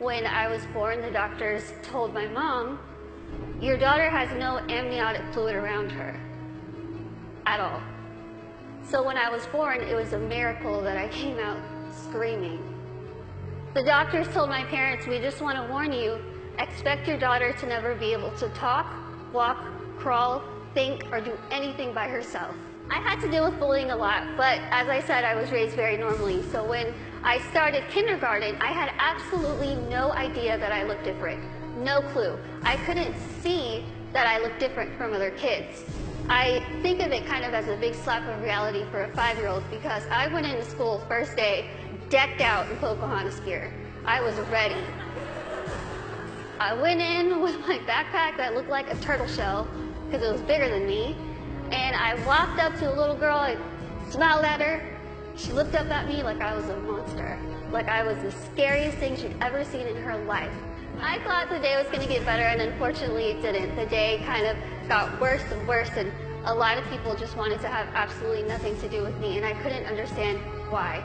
When I was born, the doctors told my mom, your daughter has no amniotic fluid around her at all. So when I was born, it was a miracle that I came out screaming. The doctors told my parents, we just want to warn you, expect your daughter to never be able to talk, walk, crawl, think, or do anything by herself. I had to deal with bullying a lot, but as I said, I was raised very normally. So when I started kindergarten, I had absolutely no idea that I looked different. No clue. I couldn't see that I looked different from other kids. I think of it kind of as a big slap of reality for a 5-year-old because I went into school first day decked out in Pocahontas gear. I was ready. I went in with my backpack that looked like a turtle shell because it was bigger than me. And I walked up to a little girl, I smiled at her. She looked up at me like I was a monster, like I was the scariest thing she'd ever seen in her life. I thought the day was going to get better, and unfortunately it didn't. The day kind of got worse and worse, and a lot of people just wanted to have absolutely nothing to do with me, and I couldn't understand why.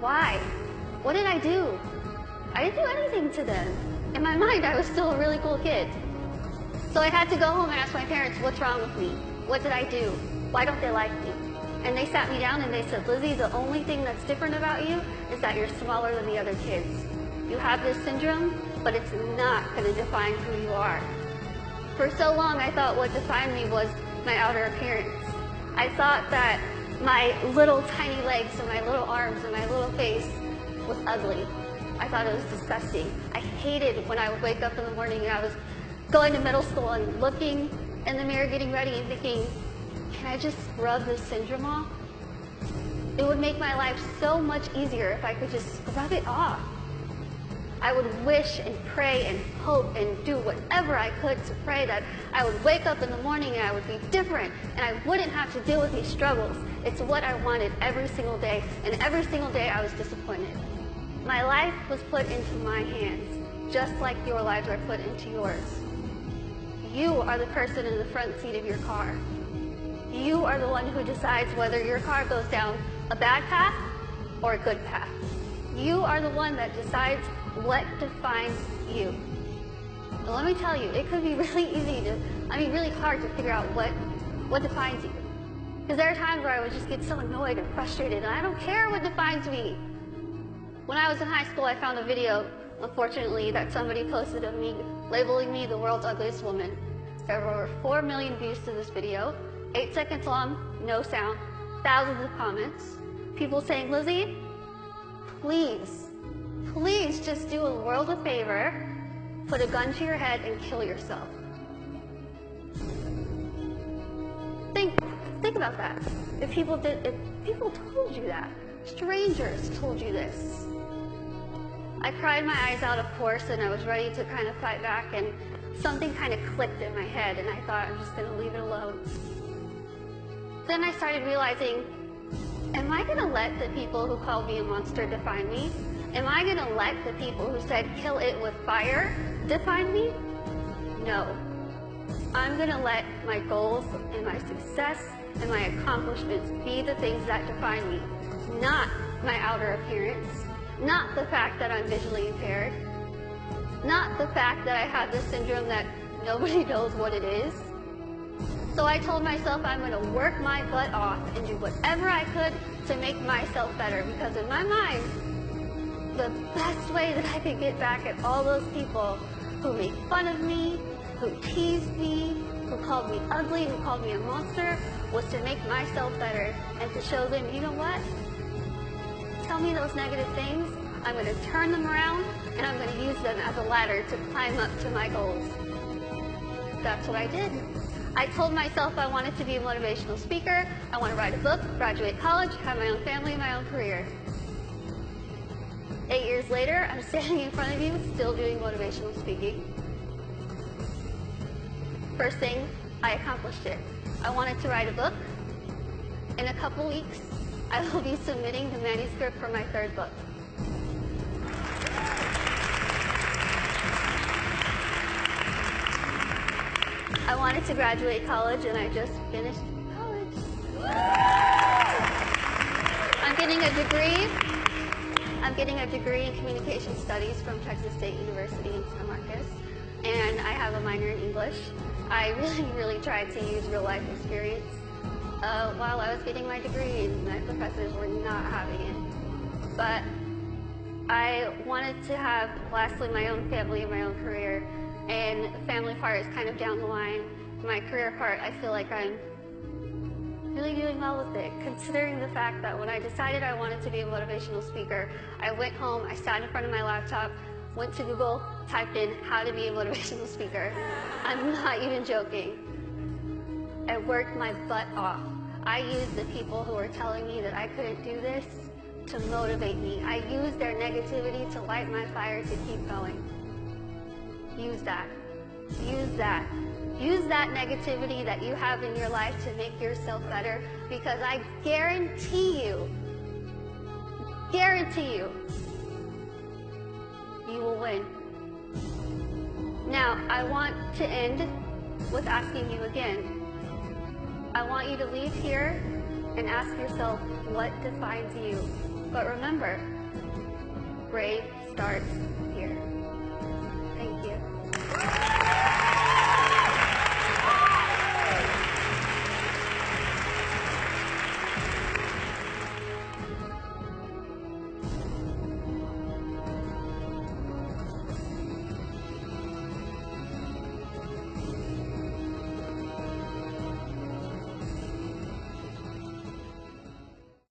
Why? What did I do? I didn't do anything to them. In my mind, I was still a really cool kid. So I had to go home and ask my parents, what's wrong with me? What did I do? Why don't they like me? And they sat me down and they said, Lizzie, the only thing that's different about you is that you're smaller than the other kids. You have this syndrome, but it's not going to define who you are. For so long, I thought what defined me was my outer appearance. I thought that my little tiny legs and my little arms and my little face was ugly. I thought it was disgusting. I hated when I would wake up in the morning and I was going to middle school and looking in the mirror, getting ready and thinking, can I just scrub this syndrome off? It would make my life so much easier if I could just scrub it off. I would wish and pray and hope and do whatever I could to pray that I would wake up in the morning and I would be different and I wouldn't have to deal with these struggles. It's what I wanted every single day, and every single day I was disappointed. My life was put into my hands, just like your lives are put into yours. You are the person in the front seat of your car. You are the one who decides whether your car goes down a bad path or a good path. You are the one that decides what defines you. And let me tell you, it could be really really hard to figure out what defines you. Because there are times where I would just get so annoyed and frustrated, and I don't care what defines me. When I was in high school, I found a video, unfortunately, that somebody posted of me, labeling me the world's ugliest woman. There were over 4 million views to this video, 8 seconds long, no sound, thousands of comments, people saying, Lizzie, please just do a world a favor, put a gun to your head and kill yourself. Think about that. If people told you that, strangers told you this. I cried my eyes out, of course, and I was ready to kind of fight back, and something kind of clicked in my head, and I thought, I'm just going to leave it alone. Then I started realizing, am I going to let the people who called me a monster define me? Am I going to let the people who said kill it with fire define me? No. I'm going to let my goals and my success and my accomplishments be the things that define me, not my outer appearance, not the fact that I'm visually impaired, not the fact that I have this syndrome that nobody knows what it is. So I told myself I'm going to work my butt off and do whatever I could to make myself better, because in my mind, the best way that I could get back at all those people who made fun of me, who teased me, who called me ugly, who called me a monster, was to make myself better and to show them, you know what? Tell me those negative things, I'm going to turn them around and I'm going to use them as a ladder to climb up to my goals. That's what I did. I told myself I wanted to be a motivational speaker, I want to write a book, graduate college, have my own family, my own career. 8 years later, I'm standing in front of you still doing motivational speaking. First thing, I accomplished it. I wanted to write a book. In a couple weeks, I will be submitting the manuscript for my 3rd book. I wanted to graduate college, and I just finished college. I'm getting a degree. I'm getting a degree in communication studies from Texas State University in San Marcos, and I have a minor in English. I really tried to use real life experience while I was getting my degree, and my professors were not having it. But I wanted to have, lastly, my own family and my own career, and the family part is kind of down the line. My career part, I feel like I'm really doing well with it, considering the fact that when I decided I wanted to be a motivational speaker, I went home, I sat in front of my laptop, went to Google, typed in how to be a motivational speaker. I'm not even joking. I worked my butt off. I used the people who were telling me that I couldn't do this to motivate me. I used their negativity to light my fire to keep going. Use that. Use that. Use that negativity that you have in your life to make yourself better, because I guarantee you, you will win. Now, I want to end with asking you again. I want you to leave here and ask yourself what defines you. But remember, brave starts here.